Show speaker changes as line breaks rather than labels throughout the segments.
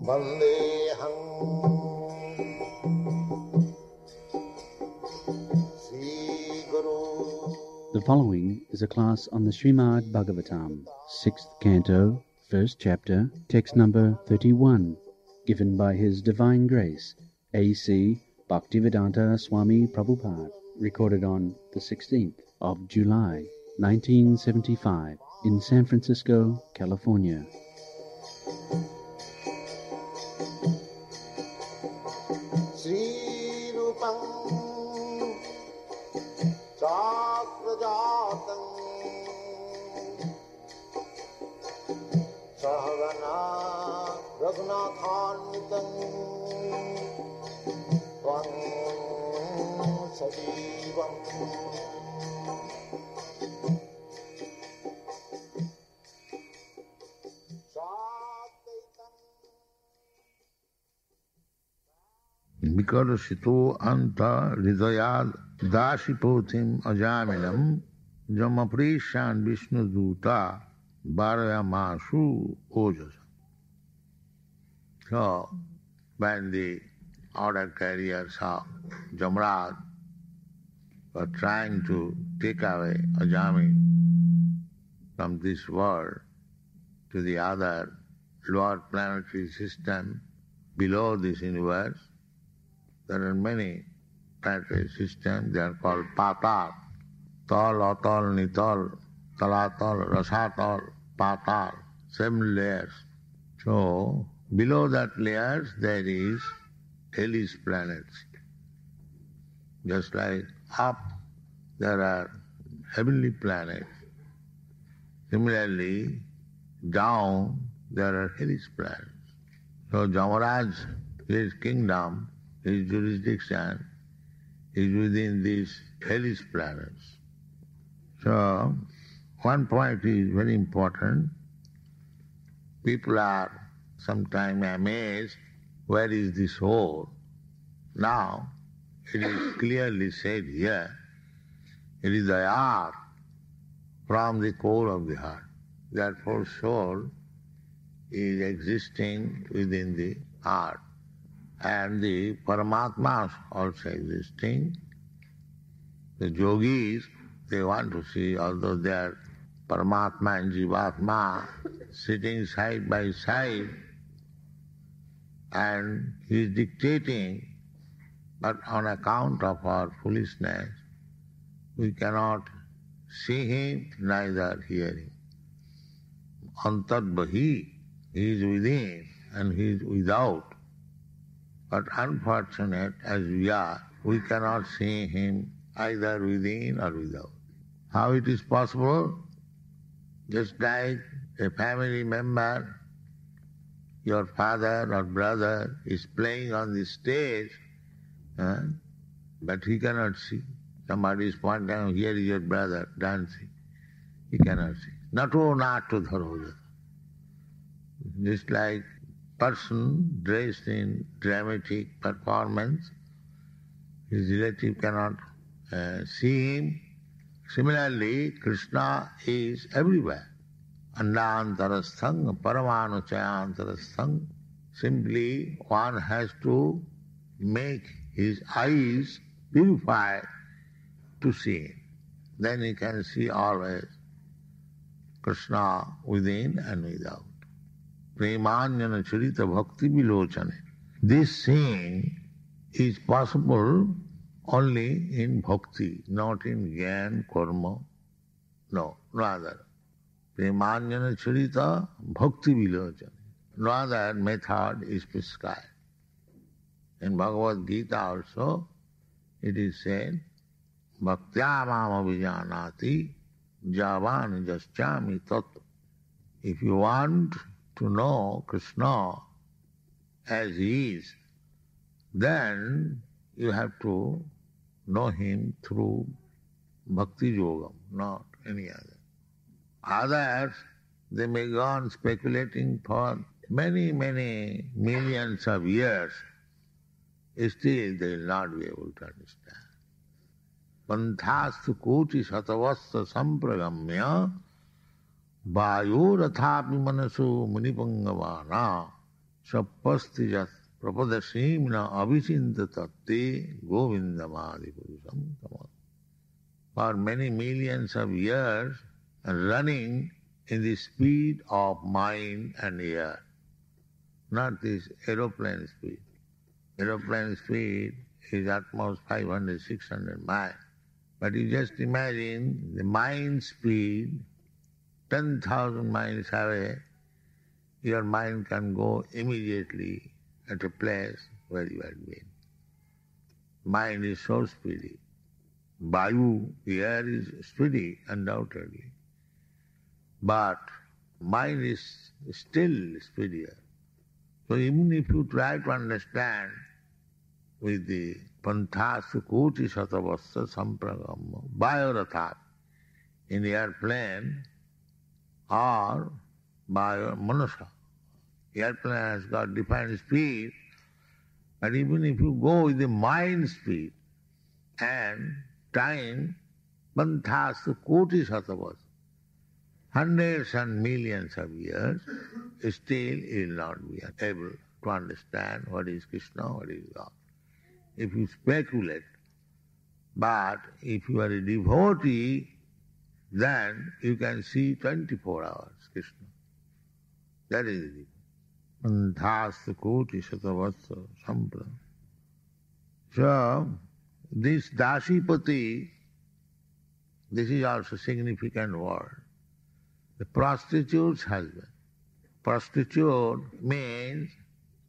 Vandeham Sri Guru.
The following is a class on the Srimad Bhagavatam, 6th Canto, 1st Chapter, text number 31, given by His Divine Grace, A.C. Bhaktivedanta Swami Prabhupada, recorded on the 16th of July, 1975, in San Francisco, California.
Sri Rupam Chakrajatam Sahagana Raghunathanvitam Tvam Sajivam Vikarasito anta hridayad dashipothim ajaminam jamaprishan vishnuduta varayamasu ojas. So, when the order carriers of Jamraj were trying to take away Ajami from this world to the other lower planetary system below this universe, there are many planetary systems, they are called Patal. Tal, Atal, Nital, Talatal, Rasatal, Patal, 7 layers. So, below that layers there is hellish planets. Just like up there are heavenly planets, similarly down there are hellish planets. So Jamaraj, his kingdom, his jurisdiction is within these hellish planets. So, one point is very important. People are sometimes amazed, where is the soul? Now, it is clearly said here, it is the earth from the core of the heart. Therefore, soul is existing within the heart. And the Paramatma is also existing. The yogis, they want to see, although they are Paramatma and Jivatma sitting side by side, and he is dictating, but on account of our foolishness, we cannot see him, neither hear him. Antadbahi, he is within and he is without. But unfortunate as we are, we cannot see him either within or without. How it is possible? Just like a family member, your father or brother is playing on the stage, but he cannot see. Somebody is pointing out, here is your brother dancing. He cannot see. Nato nato dharoja. Just like person dressed in dramatic performance, his relative cannot see him. Similarly, Krishna is everywhere. Andantarasthang, paramanuchayantarasthang. Simply one has to make his eyes purified to see him. Then he can see always Krishna within and without. Premanyana charita bhakti vilochane. This seeing is possible only in bhakti, not in jnana, karma. No other. Premanyana charita bhakti vilochane. No other method is prescribed. In Bhagavad Gita also it is said, Bhaktya mama vijanati javan jaschami tat. If you want to know Krishna as he is, then you have to know him through bhakti yogam, not any other. Others, they may go on speculating for many, many millions of years, still they will not be able to understand. Panthastu koti satavasta sampragamya Vayu rathapi manasu munipangavana sappastijat prapadashimna abhisintatatti govindamadi purusam tamam. For many millions of years, running in the speed of mind and air, not this aeroplane speed. Aeroplane speed is at most 500, 600 miles. But you just imagine the mind speed, 10,000 miles away, your mind can go immediately at a place where you had been. Mind is so speedy. Vayu, the air is speedy, undoubtedly. But mind is still speedier. So even if you try to understand with the Panthasu Koti Satavasta Sampragamma, Vayorathat, in the airplane or Vayo Manasa. The airplane has got defined speed, but even if you go with the mind speed and time, Panthasu Koti Satavasta, hundreds and millions of years, still you will not be able to understand what is Krishna, what is God. If you speculate, but if you are a devotee, then you can see 24 hours Krishna. That is it. Andhasta koti satavasa sampra. So, this Dasipati, this is also a significant word. The prostitute's husband. Prostitute means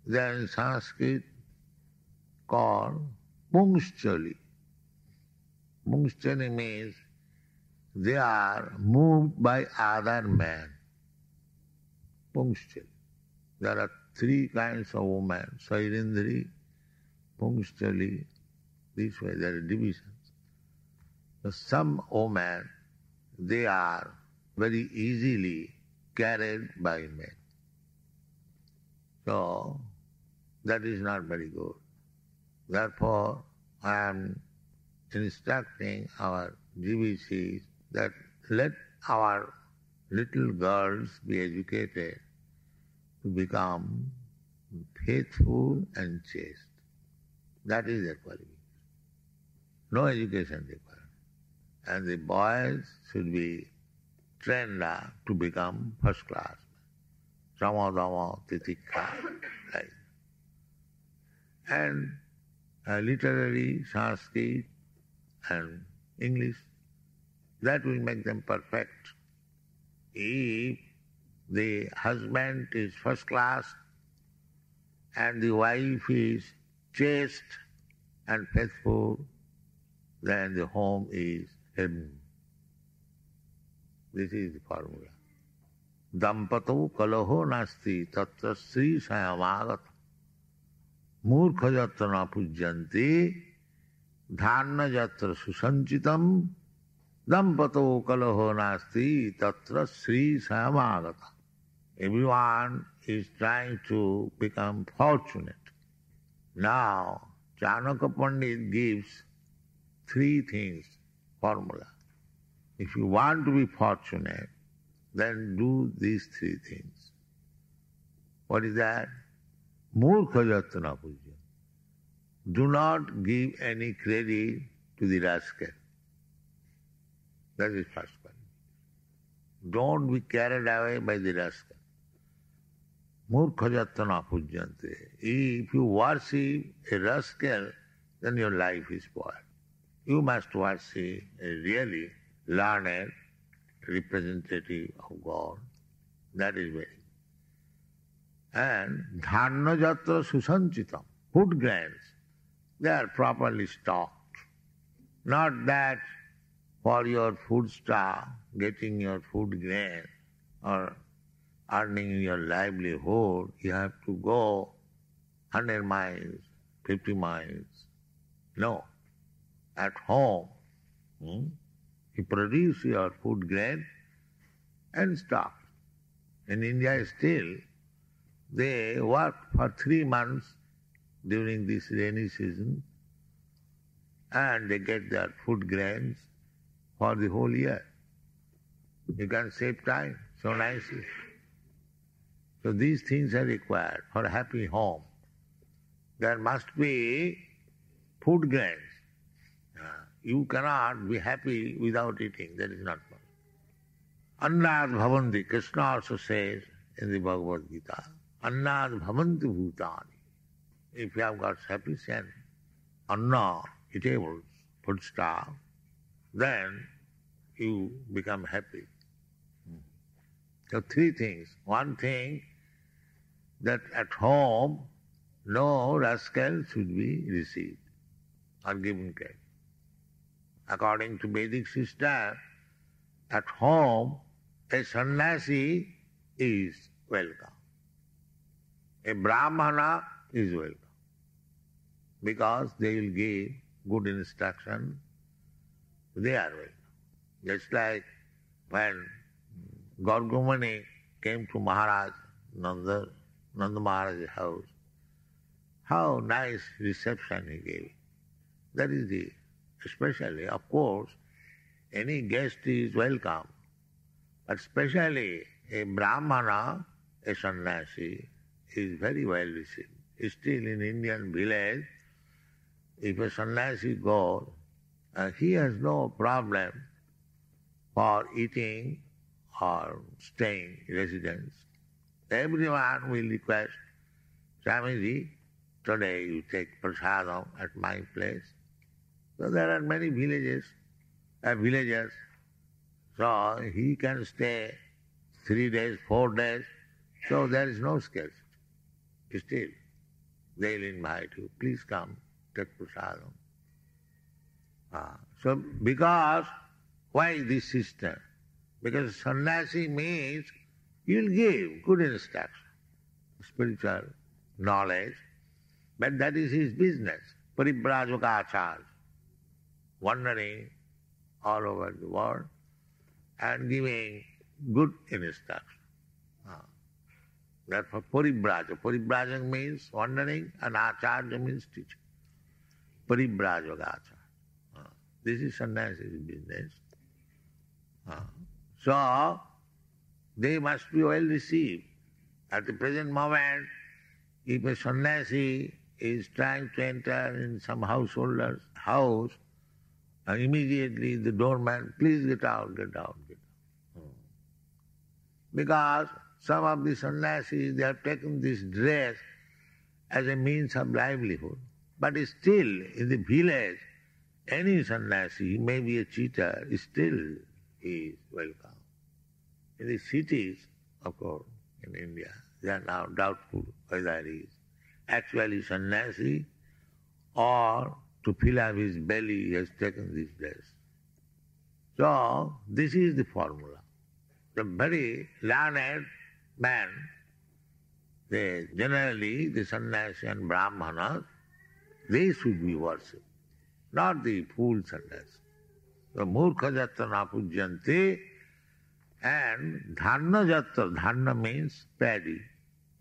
they are in Sanskrit called Pungschali. Pungschali means they are moved by other men. Pungschali. There are three kinds of women. Sairindri, Pungschali, this way there are divisions. So some women, they are very easily carried by men. So, that is not very good. Therefore, I am instructing our GBCs that let our little girls be educated to become faithful and chaste. That is their qualification. No education required. And the boys should be trained up to become first class. Samadama, titikha, right. And literary, Sanskrit and English, that will make them perfect. If the husband is first class and the wife is chaste and faithful, then the home is heaven. This is the formula. Dampato kalaho nasti tatra sri sayamagata murkha jatra na pujyanti dharna jatra susanchitam dampato kalaho nasti tatra sri sayamagata. Everyone is trying to become fortunate. Now, Chanakya Pandit gives three things, formula. If you want to be fortunate, then do these three things. What is that? Murkha jatana pujya. Do not give any credit to the rascal. That is first one. Don't be carried away by the rascal. Murkha jatana pujyante. If you worship a rascal, then your life is spoiled. You must worship a really learned representative of God. That is very. And dharna jatra susanchitam, food grains, they are properly stocked. Not that for your food stuff, getting your food grain or earning your livelihood, you have to go 100 miles, 50 miles. No. At home, you produce your food grain and stock. In India still, they work for 3 months during this rainy season and they get their food grains for the whole year. You can save time, so nicely. So these things are required for a happy home. There must be food grains. You cannot be happy without eating. That is not possible. Annad bhavanti, Krishna also says in the Bhagavad Gita, Annad bhavanti bhutani. If you have got sufficient anna, eatables, foodstuff, then you become happy. So three things. One thing, that at home no rascal should be received or given credit. According to Vedic system, at home a sannyasi is welcome. A brahmana is welcome because they will give good instruction. They are welcome. Just like when Gargamuni came to Maharaj, Nanda Maharaj's house, how nice reception he gave. That is the, especially, of course, any guest is welcome, but especially a brahmana, a sannyasi, is very well received. Still in Indian village, if a sannyasi goes, he has no problem for eating or staying residence. Everyone will request, Swamiji, today you take prasadam at my place. So there are many villagers, so he can stay 3 days, 4 days, so there is no scarcity. Still, they will invite you, please come, take prasadam. So because, why this system? Because sannyasi means he will give good instruction, spiritual knowledge, but that is his business, paribrajaka, wandering all over the world and giving good instruction. Therefore, paribraja means wandering and acharya means teaching. Paribrajaka. This is sannyasi's business. So, they must be well received. At the present moment, if a sannyasi is trying to enter in some householder's house, immediately the doorman, please get out, get out, get out. Because some of the sannyasis, they have taken this dress as a means of livelihood. But still, in the village, any sannyasi, he may be a cheater, still he is welcome. In the cities, of course, in India, they are now doubtful whether he is actually sannyasi or to fill up his belly he has taken this dress. So, this is the formula. The very learned man, generally the sannyasi and brahmanas, they should be worshipped, not the fool sannyasi. So, murkha jatta na pujyanti and dhanna jatta. Dhanna means paddy,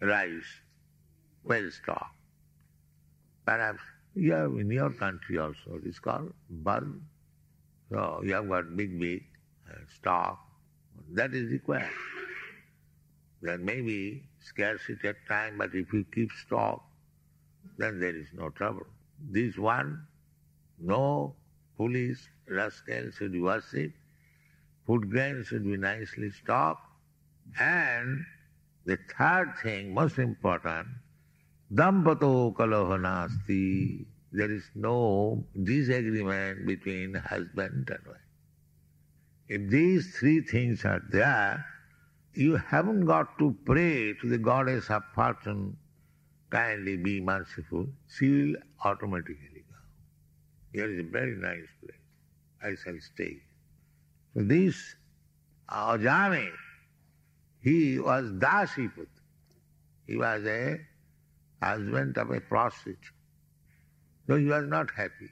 rice, well stocked. Perhaps you have in your country also, it is called Boon. So you have got big stock. That is required. There may be scarcity at time, but if you keep stock, then there is no trouble. This one, no foolish rascal should be worshipped. Food grain should be nicely stocked. And the third thing, most important, dampato kalaha nasti. There is no disagreement between husband and wife. If these three things are there, you haven't got to pray to the goddess of fortune, kindly be merciful. She will automatically go. Here is a very nice place. I shall stay. So this Ajami, he was Dasiput. He was a husband of a prostitute. So he was not happy.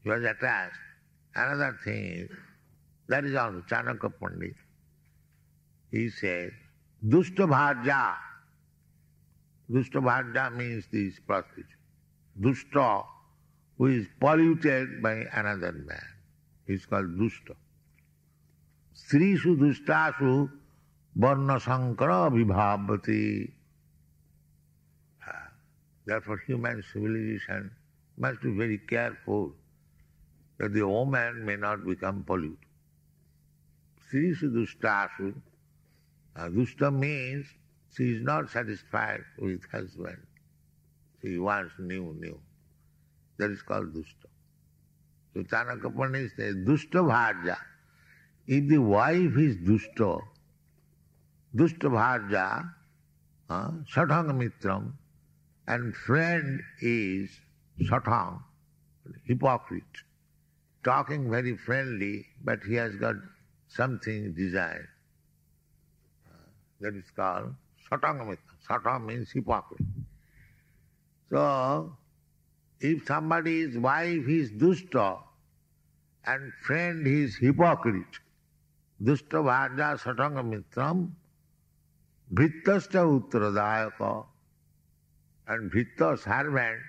He was attached. Another thing is, that is also Chanakya Pandit. He said, Dushta Bhaja. Dushta Bhaja means this prostitute. Dushta, who is polluted by another man. He is called Dushta. Srisu dustasu varna sankara vibhavati. Therefore human civilization must be very careful that the woman may not become polluted. Srisu dustasu, dusta means she is not satisfied with husband. She wants new. That is called dusta. So Chanakya Pandit says, dusta bharja. If the wife is dusta bharja, satanga mitram, and friend is satang, hypocrite, talking very friendly, but he has got something desired. That is called satanga mitram. Satang means hypocrite. So, if somebody's wife is dusta and friend is hypocrite, dusta bharja satanga mitram, bhittasta uttaradayaka, and bhitta servant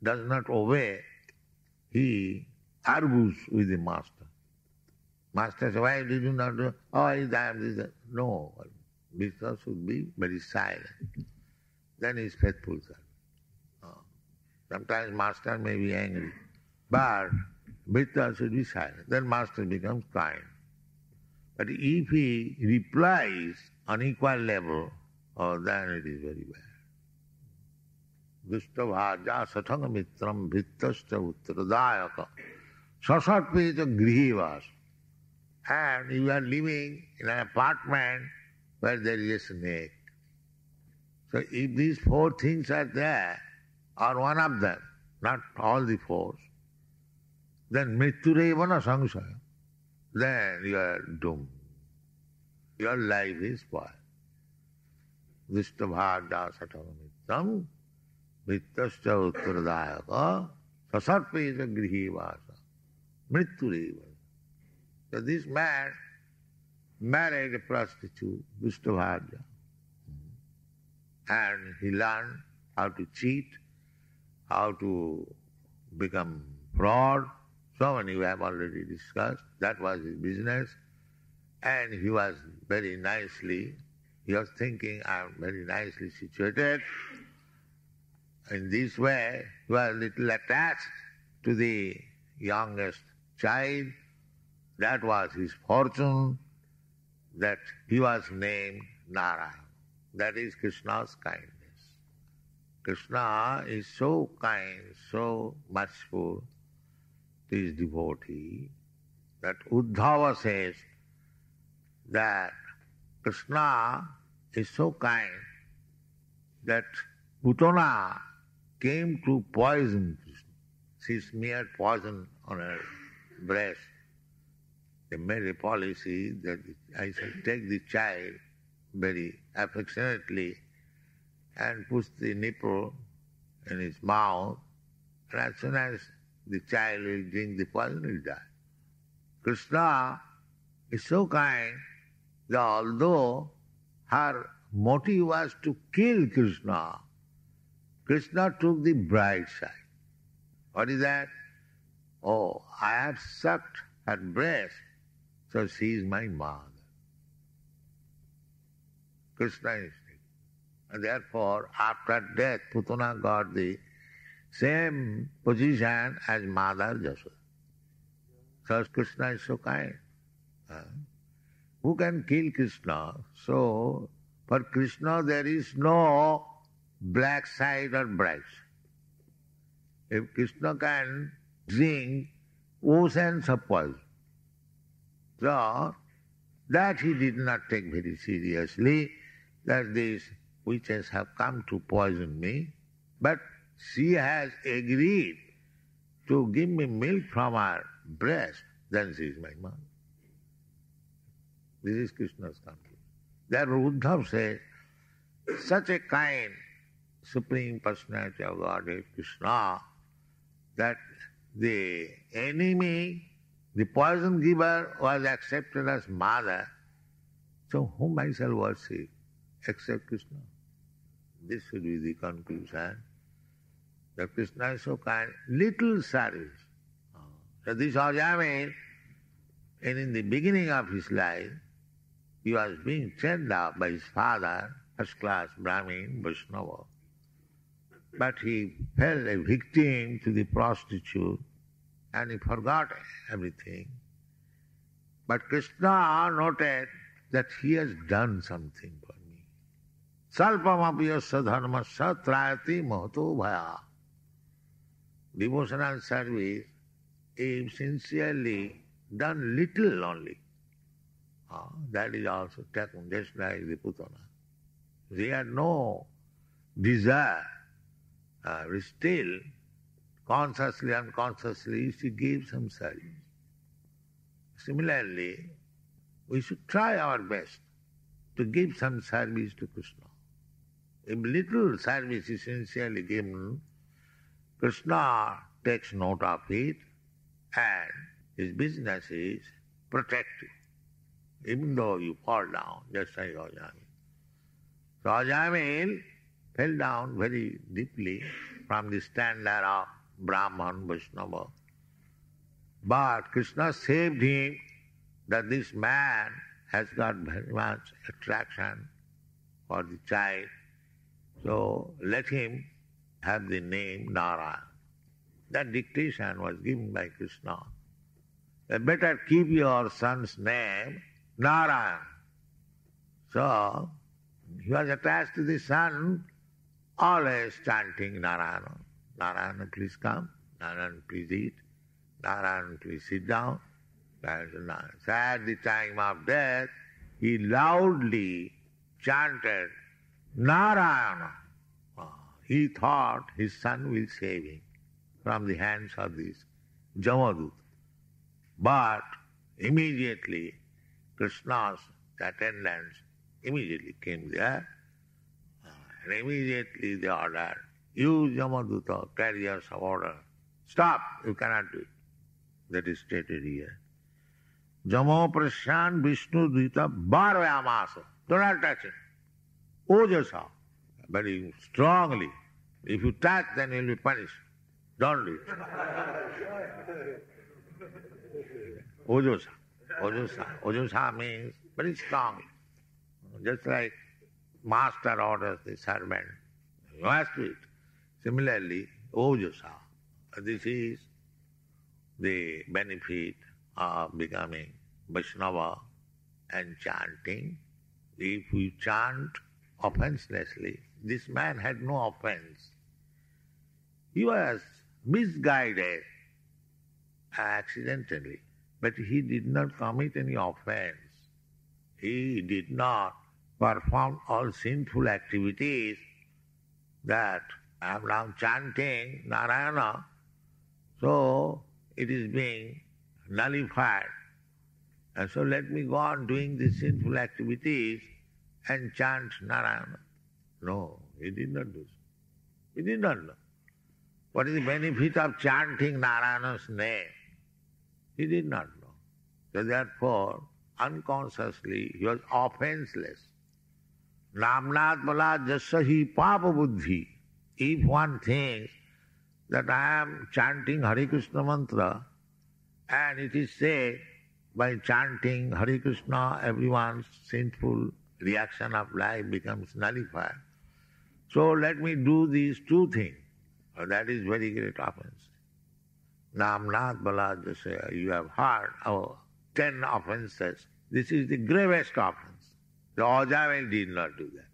does not obey, he argues with the master. Master says, why did you not do? Oh, I am this. No, bhitta should be very silent. Then he is faithful servant. Sometimes master may be angry, but bhitta should be silent. Then master becomes kind. But if he replies on equal level, then it is very bad. Dusta bharja satanga mitram bhittasta uttaradayaka sasatpeja grihivas. And you are living in an apartment where there is a snake. So if these four things are there, or one of them, not all the four, then mrityurevana samsaya, then you are doomed. Your life is spoiled. Dusta bharja satanga mitram bhittasta uttaradayaka sasarpeja grihivasa mrityurevana. So this man married a prostitute, dusta bharja, and he learned how to cheat, how to become fraud. So many we have already discussed. That was his business. And he was very nicely, he was thinking, I am very nicely situated. In this way, he was a little attached to the youngest child. That was his fortune, that he was named Narayana. That is Krishna's kindness. Krishna is so kind, so merciful to his devotee, that Uddhava says that Krishna is so kind that Putana came to poison Krishna. She smeared poison on her breast. They made a policy that I shall take the child very affectionately and push the nipple in his mouth, and as soon as the child will drink the poison, he will die. Krishna is so kind that although her motive was to kill Krishna, Krishna took the bright side. What is that? Oh, I have sucked her breast, so she is my mother. Krishna is taken. And therefore, after death, Putana got the same position as Mother Jasoda. So Krishna is so kind. Who can kill Krishna? So, for Krishna there is no black side or bright side. If Krishna can drink oceans of poison, so that he did not take very seriously, that these witches have come to poison me, but she has agreed to give me milk from her breast, then she is my mother. This is Krishna's country. Therefore Uddhav says, such a kind Supreme Personality of Godhead, Krishna, that the enemy, the poison giver, was accepted as mother. So whom I shall worship except Krishna? This should be the conclusion. That Krishna is so kind. Little service. So this Ajamil, And in the beginning of his life, he was being trained up by his father, first-class Brahmin, Vaishnava. But he fell a victim to the prostitute and he forgot everything. But Krishna noted that he has done something for me. Salpamapiyasya dharmasya trayati mahato bhaya. Devotional service, if sincerely done little only, that is also taken, just like the Putana. She had no desire, still, consciously, unconsciously, she gave some service. Similarly, we should try our best to give some service to Krishna. If little service is sincerely given, Krishna takes note of it and his business is protect you, even though you fall down, just like Ajamil. So Ajamil fell down very deeply from the standard of Brahman, Vaishnava. But Krishna saved him that this man has got very much attraction for the child. So let him have the name Narayan. That dictation was given by Krishna. Better keep your son's name Narayan. So he was attached to the son, always chanting Narayana. Narayana, please come. Narayana, please eat. Narayana, please sit down. So at the time of death, he loudly chanted Narayana. He thought his son will save him from the hands of this Jamadut. But immediately Krishna's attendants immediately came there, and immediately they ordered, you Jamaduta, carriers of order, stop, you cannot do it. That is stated here. Jamo Prashan Vishnu Dita Bharvayamasa. Do not touch it. Ojasa. Very strongly. If you touch, then you will be punished. Don't do it. Ojosa. Ojosa. Ojosa means very strongly. Just like master orders the servant, you must do it. Similarly, Ojosa. This is the benefit of becoming Vaishnava and chanting. If we chant offenselessly, this man had no offense. He was misguided accidentally, but he did not commit any offense. He did not perform all sinful activities that I am now chanting Narayana, so it is being nullified. And so let me go on doing these sinful activities and chant Narayana. No, he did not do so. He did not know. What is the benefit of chanting Narayana's name? He did not know. So therefore, unconsciously, he was offenseless. Namnat bala jasahi papa buddhi. If one thinks that I am chanting Hare Krishna mantra, and it is said by chanting Hare Krishna, everyone's sinful reaction of life becomes nullified. So let me do these two things. That is very great offense. Namnat bala jasaya. You have heard our 10 offenses. This is the gravest offense. The Ajamil did not do that.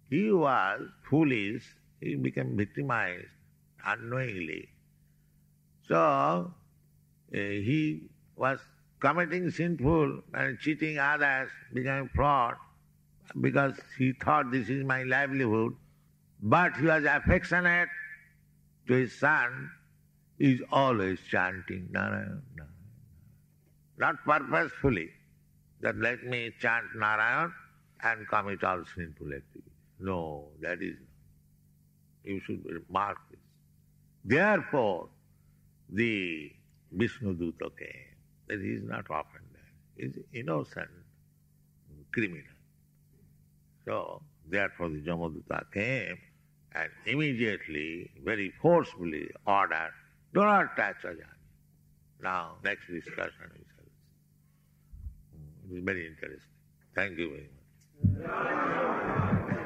He was foolish. He became victimized unknowingly. So he was committing sinful and cheating others, becoming fraud, because he thought this is my livelihood. But he was affectionate to his son. He is always chanting Narayana, Narayana. Not purposefully, that let me chant Narayana and commit all sinful activities. No, that is not. You should mark this. Therefore, the Vishnu Duta came. That he is not offended. He is innocent criminal. So, therefore the Jamaduta came and immediately, very forcefully ordered, do not touch Ajamil. Now, next discussion we shall It is very interesting. Thank you very much.